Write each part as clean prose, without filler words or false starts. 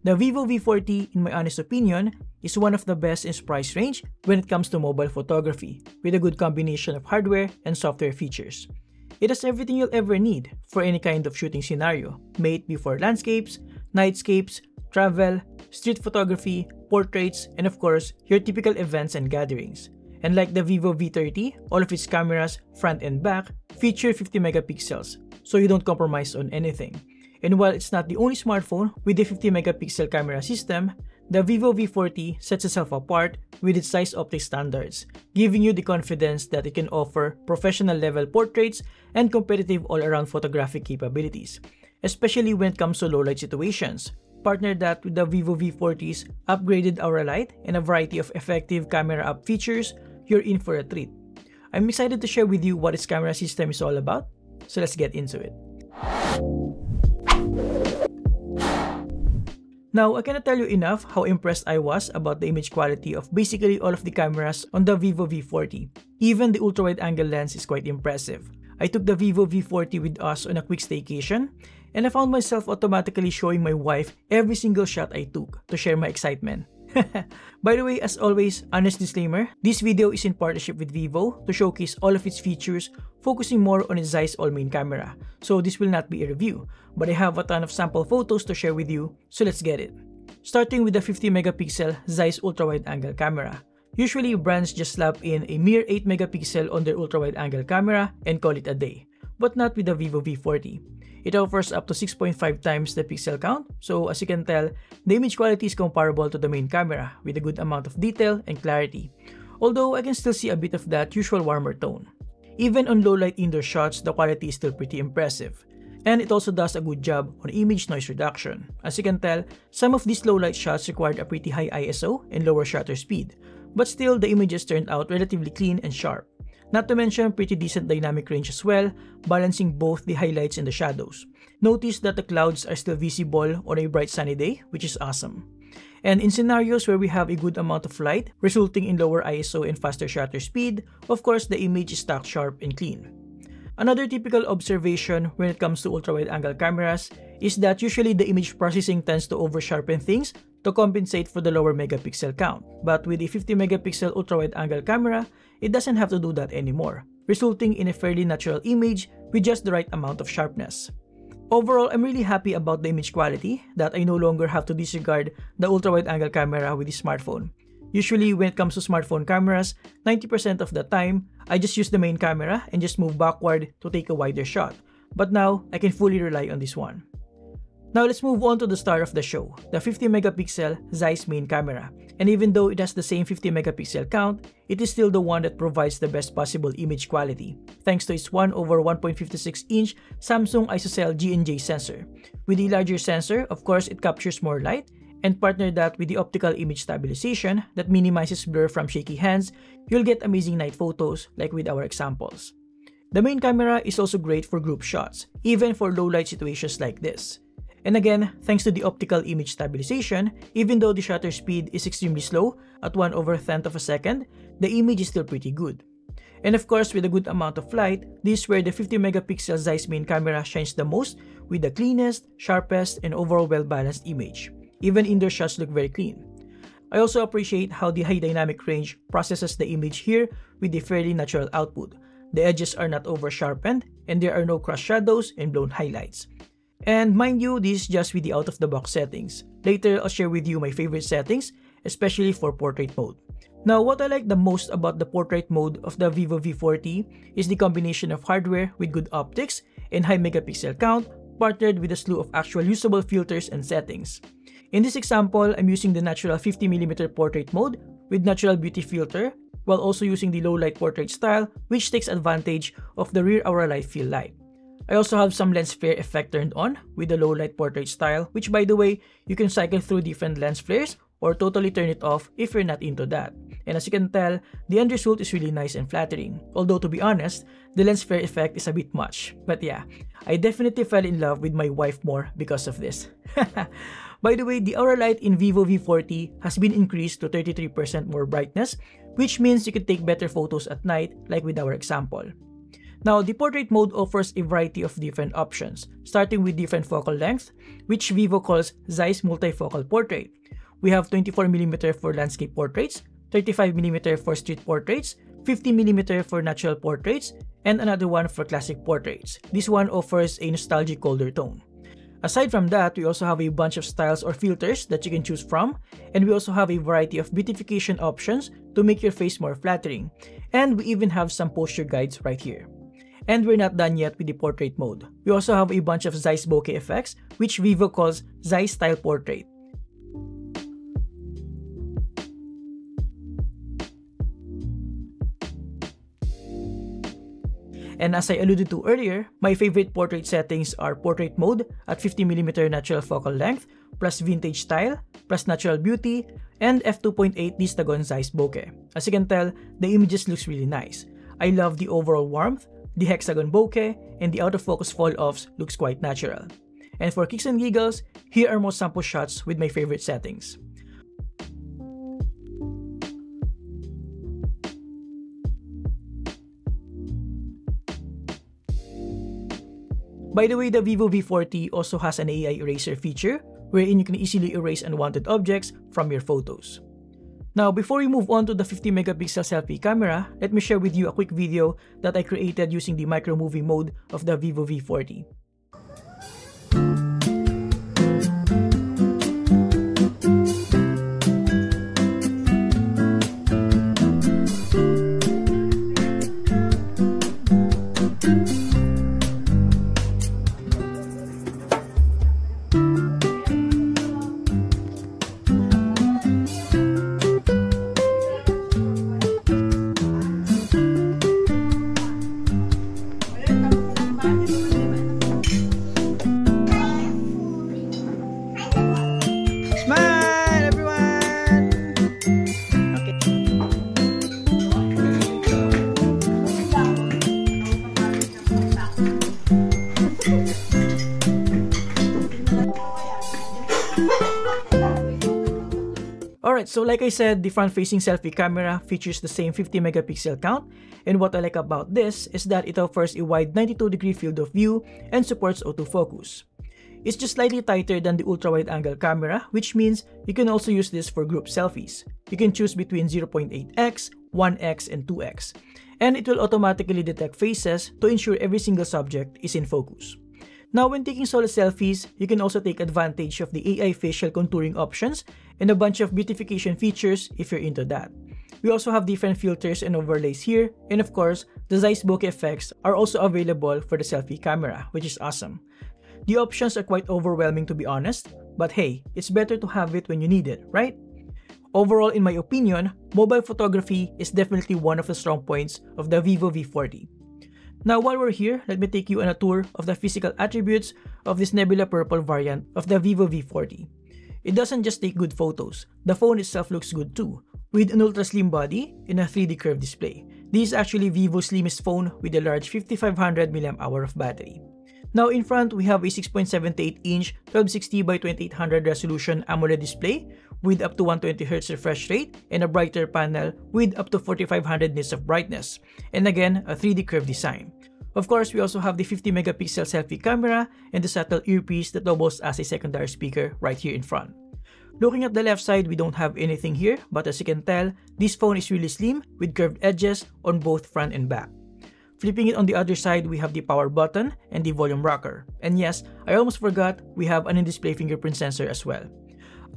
The Vivo V40, in my honest opinion, is one of the best in its price range when it comes to mobile photography, with a good combination of hardware and software features. It has everything you'll ever need for any kind of shooting scenario, may it be for landscapes, nightscapes, travel, street photography, portraits, and of course, your typical events and gatherings. And like the Vivo V30, all of its cameras, front and back, feature 50 megapixels, so you don't compromise on anything. And while it's not the only smartphone with a 50 megapixel camera system, the Vivo V40 sets itself apart with its Zeiss optics standards, giving you the confidence that it can offer professional level portraits and competitive all-around photographic capabilities, especially when it comes to low light situations. Partner that with the Vivo V40's upgraded Aura Light and a variety of effective camera app features, you're in for a treat. I'm excited to share with you what its camera system is all about, so let's get into it. Now, I cannot tell you enough how impressed I was about the image quality of basically all of the cameras on the Vivo V40. Even the ultra-wide-angle lens is quite impressive. I took the Vivo V40 with us on a quick staycation, and I found myself automatically showing my wife every single shot I took to share my excitement. By the way, as always, honest disclaimer, this video is in partnership with Vivo to showcase all of its features, focusing more on its Zeiss all-main camera. So this will not be a review, but I have a ton of sample photos to share with you, so let's get it. Starting with the 50 megapixel Zeiss ultra-wide-angle camera. Usually, brands just slap in a mere 8 megapixel on their ultra-wide-angle camera and call it a day, but not with the Vivo V40. It offers up to 6.5 times the pixel count, so as you can tell, the image quality is comparable to the main camera with a good amount of detail and clarity, although I can still see a bit of that usual warmer tone. Even on low light indoor shots, the quality is still pretty impressive. And it also does a good job on image noise reduction. As you can tell, some of these low light shots required a pretty high ISO and lower shutter speed, but still the images turned out relatively clean and sharp. Not to mention pretty decent dynamic range as well, balancing both the highlights and the shadows. Notice that the clouds are still visible on a bright sunny day, which is awesome. And in scenarios where we have a good amount of light, resulting in lower ISO and faster shutter speed, of course the image is stock sharp and clean. Another typical observation when it comes to ultra-wide-angle cameras is that usually the image processing tends to over-sharpen things to compensate for the lower megapixel count. But with a 50 megapixel ultra-wide-angle camera, it doesn't have to do that anymore, resulting in a fairly natural image with just the right amount of sharpness. Overall, I'm really happy about the image quality, that I no longer have to disregard the ultra-wide-angle camera with the smartphone. Usually, when it comes to smartphone cameras, 90% of the time, I just use the main camera and just move backward to take a wider shot. But now, I can fully rely on this one. Now let's move on to the star of the show, the 50 megapixel Zeiss main camera. And even though it has the same 50 megapixel count, it is still the one that provides the best possible image quality, thanks to its 1/1.56 inch Samsung ISOCELL G&J sensor. With the larger sensor, of course, it captures more light, and partner that with the optical image stabilization that minimizes blur from shaky hands, you'll get amazing night photos like with our examples. The main camera is also great for group shots, even for low light situations like this. And again, thanks to the optical image stabilization, even though the shutter speed is extremely slow at 1/10th of a second, the image is still pretty good. And of course, with a good amount of light, this is where the 50 megapixel Zeiss main camera shines the most with the cleanest, sharpest, and overall well-balanced image. Even indoor shots look very clean. I also appreciate how the high dynamic range processes the image here with a fairly natural output. The edges are not over-sharpened, and there are no cross shadows and blown highlights. And mind you, this is just with the out-of-the-box settings. Later, I'll share with you my favorite settings, especially for portrait mode. Now, what I like the most about the portrait mode of the Vivo V40 is the combination of hardware with good optics and high megapixel count, partnered with a slew of actual usable filters and settings. In this example, I'm using the natural 50mm portrait mode with natural beauty filter, while also using the low light portrait style, which takes advantage of the rear Aura Light fill light. I also have some lens flare effect turned on with the low light portrait style, which by the way, you can cycle through different lens flares or totally turn it off if you're not into that. And as you can tell, the end result is really nice and flattering. Although to be honest, the lens flare effect is a bit much. But yeah, I definitely fell in love with my wife more because of this. By the way, the Aura Light in Vivo V40 has been increased to 33% more brightness, which means you can take better photos at night like with our example. Now, the portrait mode offers a variety of different options, starting with different focal length, which Vivo calls Zeiss Multifocal Portrait. We have 24mm for landscape portraits, 35mm for street portraits, 50mm for natural portraits, and another one for classic portraits. This one offers a nostalgic colder tone. Aside from that, we also have a bunch of styles or filters that you can choose from, and we also have a variety of beautification options to make your face more flattering, and we even have some posture guides right here. And we're not done yet with the portrait mode. We also have a bunch of Zeiss bokeh effects, which Vivo calls Zeiss Style Portrait. And as I alluded to earlier, my favorite portrait settings are portrait mode at 50mm natural focal length, plus vintage style, plus natural beauty, and f2.8 Distagon Zeiss bokeh. As you can tell, the images looks really nice. I love the overall warmth, the hexagon bokeh, and the out of focus fall-offs looks quite natural. And for kicks and giggles, here are more sample shots with my favorite settings. By the way, the Vivo V40 also has an AI eraser feature wherein you can easily erase unwanted objects from your photos. Now, before we move on to the 50MP selfie camera, let me share with you a quick video that I created using the micro movie mode of the Vivo V40. Alright, so like I said, the front-facing selfie camera features the same 50MP count, and what I like about this is that it offers a wide 92-degree field of view and supports autofocus. It's just slightly tighter than the ultra-wide-angle camera, which means you can also use this for group selfies. You can choose between 0.8x, 1x, and 2x, and it will automatically detect faces to ensure every single subject is in focus. Now, when taking solo selfies, you can also take advantage of the AI facial contouring options and a bunch of beautification features if you're into that. We also have different filters and overlays here, and of course, the Zeiss bokeh effects are also available for the selfie camera, which is awesome. The options are quite overwhelming to be honest, but hey, it's better to have it when you need it, right? Overall, in my opinion, mobile photography is definitely one of the strong points of the Vivo V40. Now, while we're here, let me take you on a tour of the physical attributes of this Nebula Purple variant of the Vivo V40. It doesn't just take good photos, the phone itself looks good too, with an ultra slim body and a 3D curved display. This is actually Vivo's slimmest phone with a large 5500 mAh of battery. Now in front, we have a 6.78-inch 1260x2800 resolution AMOLED display with up to 120Hz refresh rate and a brighter panel with up to 4500 nits of brightness, and again, a 3D curved design. Of course, we also have the 50MP selfie camera and the subtle earpiece that doubles as a secondary speaker right here in front. Looking at the left side, we don't have anything here, but as you can tell, this phone is really slim with curved edges on both front and back. Flipping it on the other side, we have the power button and the volume rocker. And yes, I almost forgot, we have an in-display fingerprint sensor as well.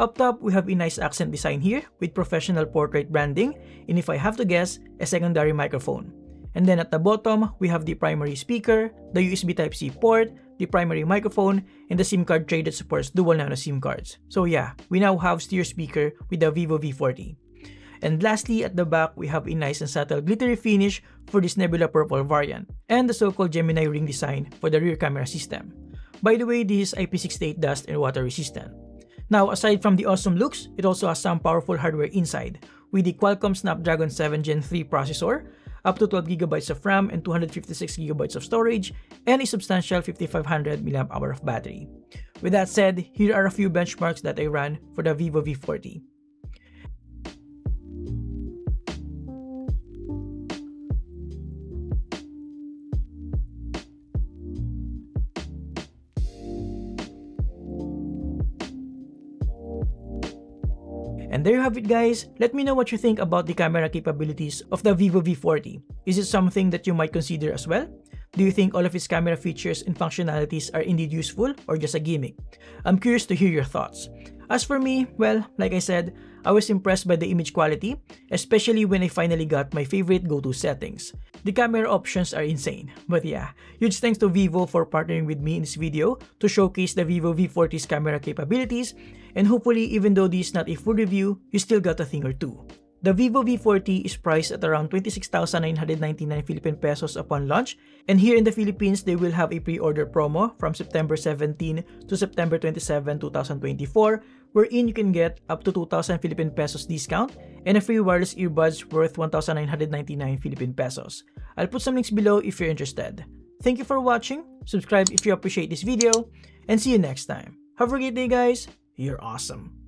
Up top, we have a nice accent design here with professional portrait branding, and if I have to guess, a secondary microphone. And then at the bottom, we have the primary speaker, the USB Type-C port, the primary microphone, and the SIM card tray that supports dual nano SIM cards. So yeah, we now have stereo speaker with the Vivo V40. And lastly, at the back, we have a nice and subtle glittery finish for this Nebula Purple variant, and the so-called Gemini ring design for the rear camera system. By the way, this is IP68 dust and water resistant. Now, aside from the awesome looks, it also has some powerful hardware inside, with the Qualcomm Snapdragon 7 Gen 3 processor, up to 12GB of RAM and 256GB of storage, and a substantial 5500 mAh of battery. With that said, here are a few benchmarks that I ran for the Vivo V40. And there you have it, guys. Let me know what you think about the camera capabilities of the Vivo V40. Is it something that you might consider as well? Do you think all of its camera features and functionalities are indeed useful or just a gimmick? I'm curious to hear your thoughts. As for me, well, like I said, I was impressed by the image quality, especially when I finally got my favorite go-to settings. The camera options are insane. But yeah, huge thanks to Vivo for partnering with me in this video to showcase the Vivo V40's camera capabilities, and hopefully even though this is not a full review, you still got a thing or two. The Vivo V40 is priced at around 26,999 Philippine pesos upon launch, and here in the Philippines, they will have a pre-order promo from September 17 to September 27, 2024, wherein you can get up to 2,000 Philippine pesos discount and a free wireless earbuds worth 1,999 Philippine pesos. I'll put some links below if you're interested. Thank you for watching, subscribe if you appreciate this video, and see you next time. Have a great day, guys. You're awesome.